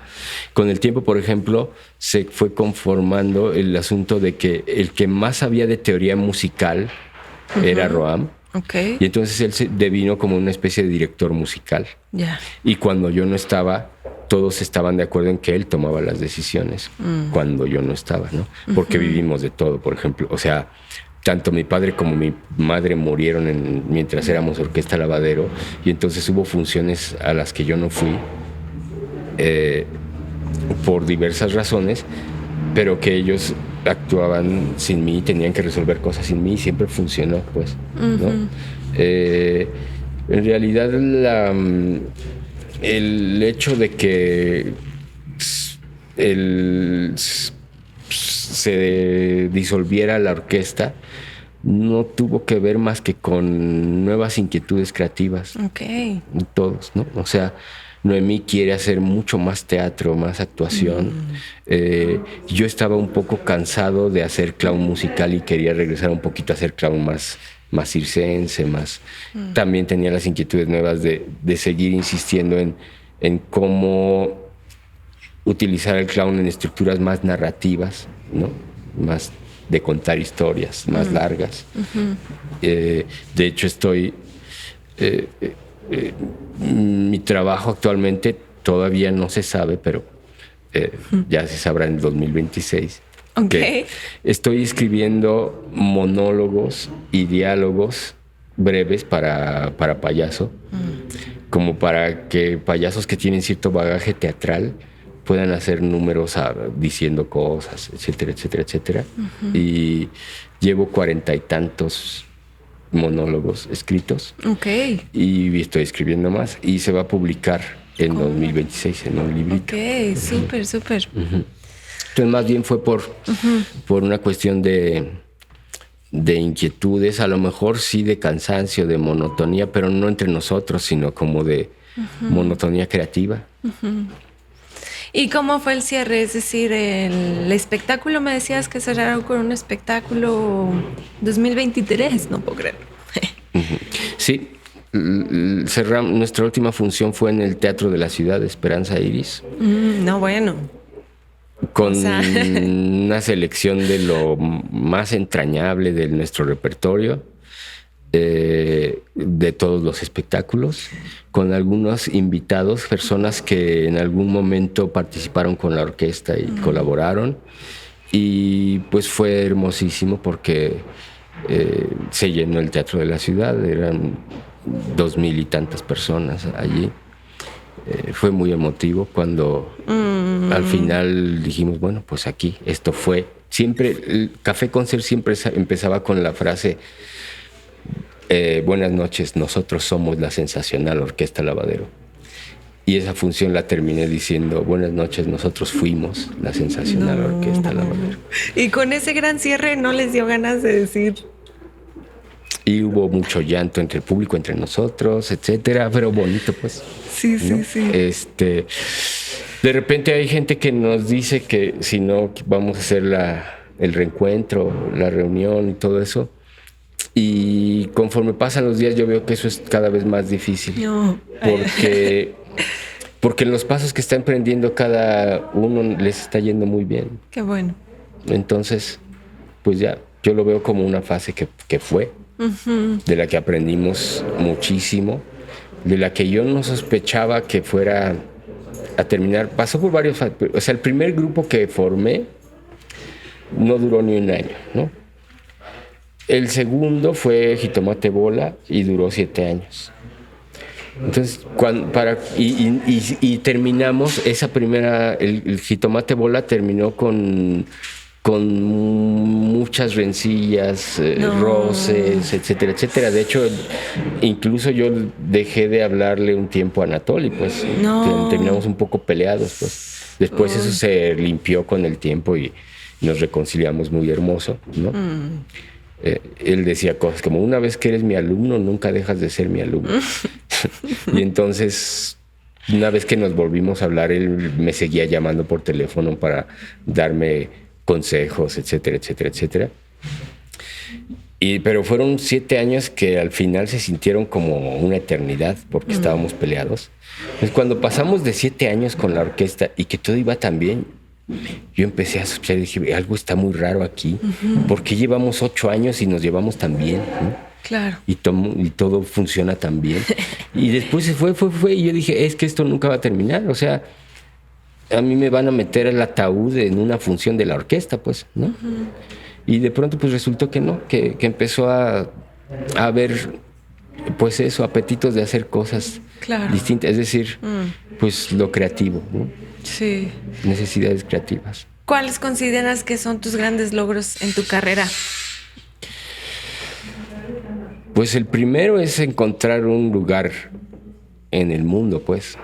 Con el tiempo, por ejemplo, se fue conformando el asunto de que el que más sabía de teoría musical era Roam. Okay. Y entonces él se devino como una especie de director musical. Yeah. Y cuando yo no estaba, todos estaban de acuerdo en que él tomaba las decisiones cuando yo no estaba, ¿no? Porque vivimos de todo, por ejemplo. O sea, tanto mi padre como mi madre murieron mientras éramos Orquesta Lavadero, y entonces hubo funciones a las que yo no fui por diversas razones, pero que ellos actuaban sin mí, tenían que resolver cosas sin mí, y siempre funcionó, pues, ¿no? En realidad el hecho de que se disolviera la orquesta no tuvo que ver más que con nuevas inquietudes creativas. Okay. Todos, ¿no? O sea, Noemí quiere hacer mucho más teatro, más actuación. Yo estaba un poco cansado de hacer clown musical y quería regresar un poquito a hacer clown más circense, más. También tenía las inquietudes nuevas de seguir insistiendo en cómo utilizar el clown en estructuras más narrativas, ¿no? Más de contar historias más largas. De hecho, mi trabajo actualmente todavía no se sabe, pero ya se sabrá en el 2026. Okay. Estoy escribiendo monólogos y diálogos breves para payaso, como para que payasos que tienen cierto bagaje teatral puedan hacer números diciendo cosas, etcétera, etcétera, etcétera. Y llevo 40 y tantos monólogos escritos. Okay. Y estoy escribiendo más. Y se va a publicar en 2026 en un librito. Ok, súper, súper. Entonces, más bien fue por una cuestión de inquietudes, a lo mejor sí de cansancio, de monotonía, pero no entre nosotros, sino como de monotonía creativa. ¿Y cómo fue el cierre? Es decir, el espectáculo, me decías que cerraron con un espectáculo 2023, no puedo creer. Sí, cerramos, nuestra última función fue en el Teatro de la Ciudad, Esperanza Iris. No, bueno. con una selección de lo más entrañable de nuestro repertorio, de todos los espectáculos, con algunos invitados, personas que en algún momento participaron con la orquesta y colaboraron. Y pues fue hermosísimo porque se llenó el Teatro de la Ciudad, eran 2,000 y tantas personas allí. Fue muy emotivo cuando al final dijimos, bueno, pues aquí, esto fue. Siempre, el Café Concert siempre empezaba con la frase, buenas noches, nosotros somos la sensacional Orquesta Lavadero. Y esa función la terminé diciendo, buenas noches, nosotros fuimos la sensacional Orquesta Lavadero. Y con ese gran cierre no les dio ganas de decir... Y hubo mucho llanto entre el público, entre nosotros, etcétera, pero bonito, pues. Sí, ¿no? sí. De repente hay gente que nos dice que si no vamos a hacer el reencuentro, la reunión y todo eso. Y conforme pasan los días yo veo que eso es cada vez más difícil. No. Porque en los pasos que está emprendiendo cada uno les está yendo muy bien. Qué bueno. Entonces, pues ya, yo lo veo como una fase que fue, de la que aprendimos muchísimo, de la que yo no sospechaba que fuera a terminar. Pasó por varios... O sea, el primer grupo que formé no duró ni un año, ¿no? El segundo fue Jitomate Bola y duró 7 años. Entonces, y terminamos esa primera... El Jitomate Bola terminó con muchas rencillas, roces, etcétera, etcétera. De hecho, incluso yo dejé de hablarle un tiempo a Anatoly, pues. Terminamos un poco peleados, pues. Después eso se limpió con el tiempo y nos reconciliamos muy hermoso, ¿no? Él decía cosas como, una vez que eres mi alumno, nunca dejas de ser mi alumno. Y entonces, una vez que nos volvimos a hablar, él me seguía llamando por teléfono para darme consejos, etcétera, etcétera, etcétera. Pero fueron 7 años que al final se sintieron como una eternidad porque estábamos peleados. Entonces, cuando pasamos de 7 años con la orquesta y que todo iba tan bien, yo empecé a sospechar y dije, algo está muy raro aquí. ¿Por qué llevamos 8 años y nos llevamos tan bien? ¿No? Claro. Y todo funciona tan bien. Y después se fue. Y yo dije, es que esto nunca va a terminar. O sea, a mí me van a meter el ataúd en una función de la orquesta, pues, ¿no? Y de pronto, pues, resultó que no, que empezó a haber, pues eso, apetitos de hacer cosas distintas. Es decir, pues, lo creativo, ¿no? Sí. Necesidades creativas. ¿Cuáles consideras que son tus grandes logros en tu carrera? Pues el primero es encontrar un lugar en el mundo, pues.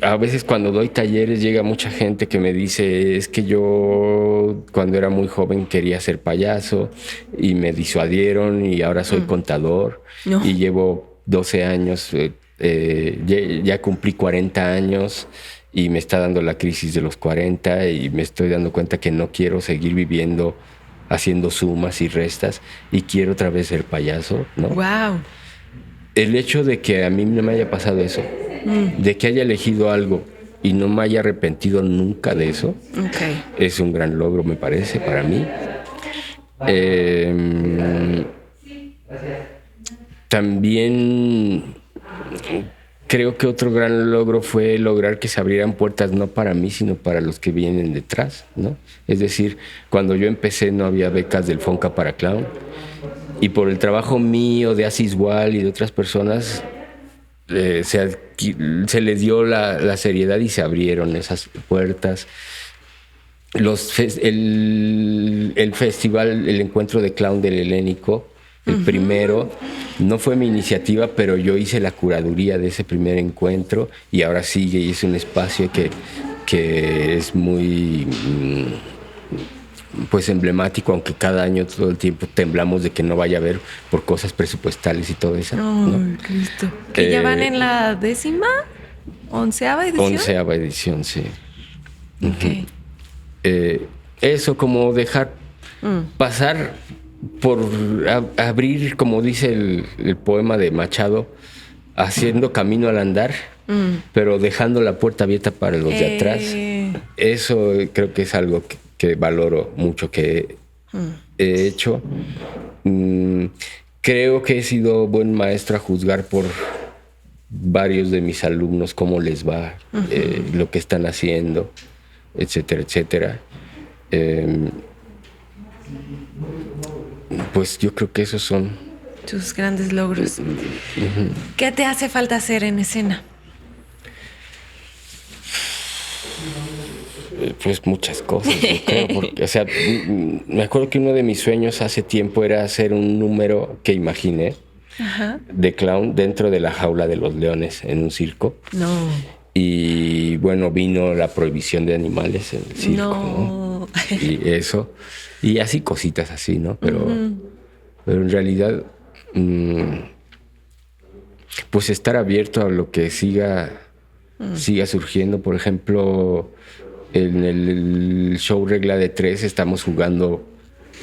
A veces cuando doy talleres llega mucha gente que me dice, es que yo cuando era muy joven quería ser payaso y me disuadieron y ahora soy contador y llevo 12 años, ya cumplí 40 años y me está dando la crisis de los 40 y me estoy dando cuenta que no quiero seguir viviendo haciendo sumas y restas y quiero otra vez ser payaso, ¿no? Wow. El hecho de que a mí no me haya pasado eso, de que haya elegido algo y no me haya arrepentido nunca de eso, es un gran logro, me parece, para mí. También creo que otro gran logro fue lograr que se abrieran puertas no para mí, sino para los que vienen detrás, ¿no? Es decir, cuando yo empecé no había becas del Fonca para clown. Y por el trabajo mío, de Asis Wall y de otras personas, se les dio la seriedad y se abrieron esas puertas. El festival, el encuentro de clown del Helénico, el primero, no fue mi iniciativa, pero yo hice la curaduría de ese primer encuentro y ahora sigue y es un espacio que es muy... pues emblemático, aunque cada año todo el tiempo temblamos de que no vaya a haber por cosas presupuestales y todo eso. ¿No? Cristo. ¿Que ya van en la 11ª edición? 11ª edición, sí. Ok. Eso, como dejar pasar por abrir, como dice el poema de Machado, haciendo camino al andar, pero dejando la puerta abierta para los de atrás. Eso creo que es algo que valoro mucho que he hecho. Creo que he sido buen maestro a juzgar por varios de mis alumnos cómo les va, lo que están haciendo, etcétera, etcétera. Pues yo creo que esos son tus grandes logros. ¿Qué te hace falta hacer en escena? Pues muchas cosas, yo creo, porque, o sea, me acuerdo que uno de mis sueños hace tiempo era hacer un número que imaginé de clown dentro de la jaula de los leones en un circo. No. Y bueno, vino la prohibición de animales en el circo, ¿no? Y eso, y así cositas así, ¿no? Pero en realidad, pues estar abierto a lo que siga surgiendo. Por ejemplo, en el show Regla de 3 estamos jugando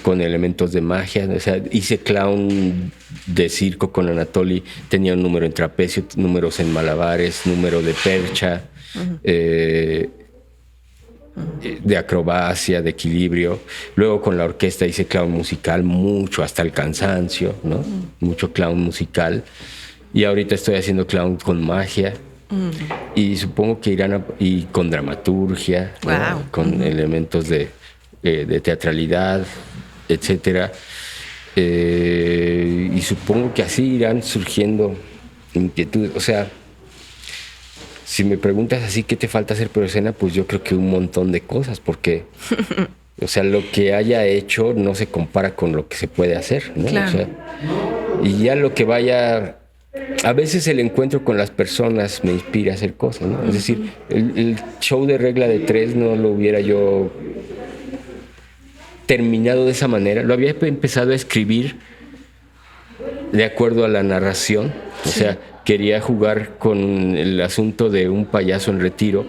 con elementos de magia. O sea, hice clown de circo con Anatoly. Tenía un número en trapecio, números en malabares, número de percha, de acrobacia, de equilibrio. Luego con la orquesta hice clown musical, mucho hasta el cansancio, ¿no? Mucho clown musical. Y ahorita estoy haciendo clown con magia. Y supongo que irán y con dramaturgia, ¿no? Con elementos de teatralidad, etcétera. Y supongo que así irán surgiendo inquietudes. O sea, si me preguntas así qué te falta hacer por escena, pues yo creo que un montón de cosas, porque o sea, lo que haya hecho no se compara con lo que se puede hacer, ¿no? Claro. O sea, y ya lo que vaya... A veces el encuentro con las personas me inspira a hacer cosas, ¿no? Es decir, el show de Regla de 3 no lo hubiera yo terminado de esa manera. Lo había empezado a escribir de acuerdo a la narración. O sea, quería jugar con el asunto de un payaso en retiro.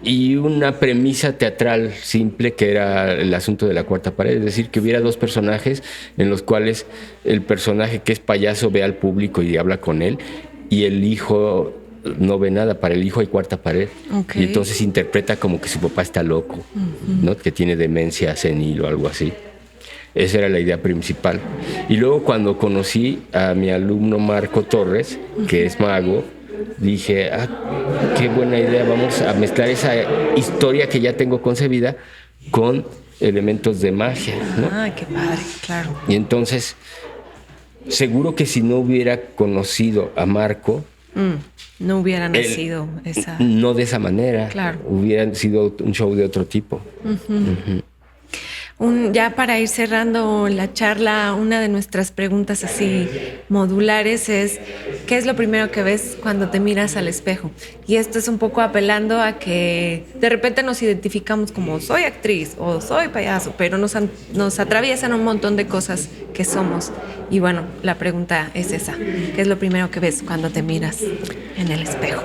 Y una premisa teatral simple que era el asunto de la cuarta pared, es decir, que hubiera dos personajes en los cuales el personaje que es payaso ve al público y habla con él, y el hijo no ve nada. Para el hijo hay cuarta pared, y entonces interpreta como que su papá está loco, ¿no? Que tiene demencia senil o algo así. Esa era la idea principal. Y luego cuando conocí a mi alumno Marco Torres, que es mago, dije, qué buena idea, vamos a mezclar esa historia que ya tengo concebida con elementos de magia, ¿no? Qué padre, claro. Y entonces, seguro que si no hubiera conocido a Marco, no hubiera nacido esa... No de esa manera, claro. Hubiera sido un show de otro tipo. Ya para ir cerrando la charla, una de nuestras preguntas así modulares es: ¿qué es lo primero que ves cuando te miras al espejo? Y esto es un poco apelando a que de repente nos identificamos como soy actriz o soy payaso, pero nos atraviesan un montón de cosas que somos. Y bueno, la pregunta es esa: ¿qué es lo primero que ves cuando te miras en el espejo?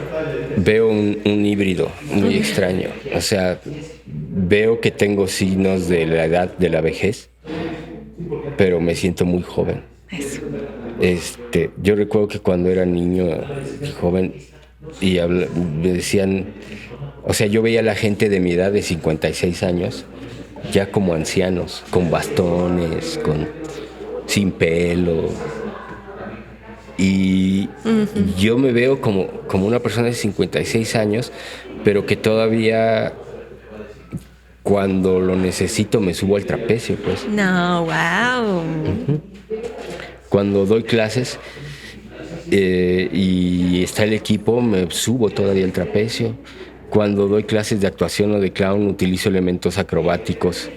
Veo un híbrido muy extraño. O sea, veo que tengo signos de la edad de la vejez, pero me siento muy joven. Eso. Yo recuerdo que cuando era niño y joven y me decían, o sea, yo veía a la gente de mi edad de 56 años ya como ancianos, con bastones, sin pelo. Y yo me veo como una persona de 56 años, pero que todavía cuando lo necesito me subo al trapecio, pues. No, wow. Cuando doy clases y está el equipo, me subo todavía al trapecio. Cuando doy clases de actuación o de clown, utilizo elementos acrobáticos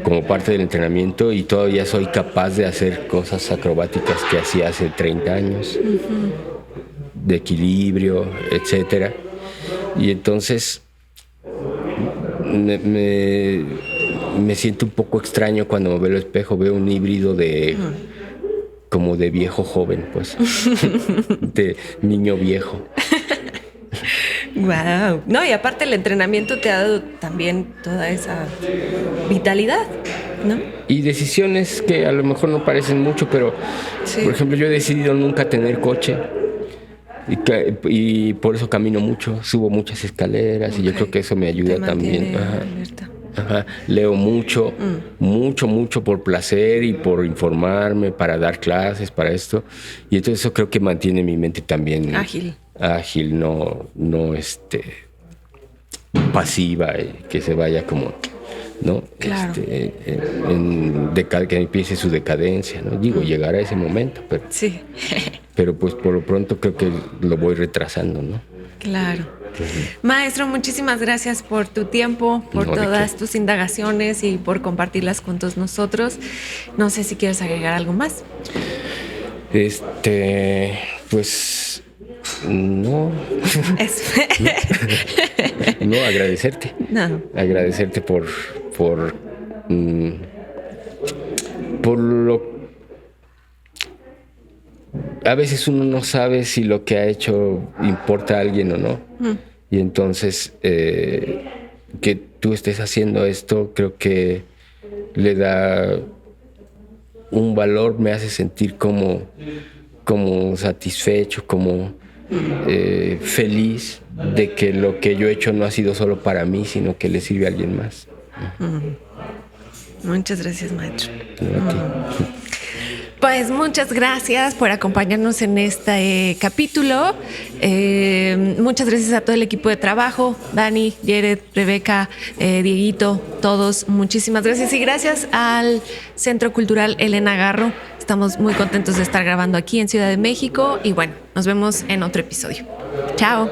como parte del entrenamiento y todavía soy capaz de hacer cosas acrobáticas que hacía hace 30 años, de equilibrio, etcétera. Y entonces me siento un poco extraño cuando me veo al espejo. Veo un híbrido como de viejo joven, pues. De niño viejo. Wow. No, y aparte el entrenamiento te ha dado también toda esa vitalidad, ¿no? Y decisiones que a lo mejor no parecen mucho, pero sí. Por ejemplo, yo he decidido nunca tener coche y por eso camino mucho, subo muchas escaleras, y yo creo que eso me ayuda también. Ajá. Leo mucho, mucho por placer y por informarme, para dar clases, para esto. Y entonces eso creo que mantiene mi mente también ágil, no pasiva, que se vaya como, ¿no? Claro. Que empiece su decadencia, ¿no? Digo, llegará ese momento, pero, sí. Pero pues por lo pronto creo que lo voy retrasando, ¿no? Claro. Maestro, muchísimas gracias por tu tiempo, por todas tus indagaciones y por compartirlas con todos nosotros. No sé si quieres agregar algo más. Pues no. No, agradecerte. No. Agradecerte por lo. A veces uno no sabe si lo que ha hecho importa a alguien o no. Y entonces, que tú estés haciendo esto, creo que le da un valor, me hace sentir como satisfecho, como feliz de que lo que yo he hecho no ha sido solo para mí, sino que le sirve a alguien más. Muchas gracias, maestro. Pues muchas gracias por acompañarnos en este capítulo. Muchas gracias a todo el equipo de trabajo, Dani, Jared, Rebeca, Dieguito, todos. Muchísimas gracias y gracias al Centro Cultural Elena Garro. Estamos muy contentos de estar grabando aquí en Ciudad de México y bueno, nos vemos en otro episodio. Chao.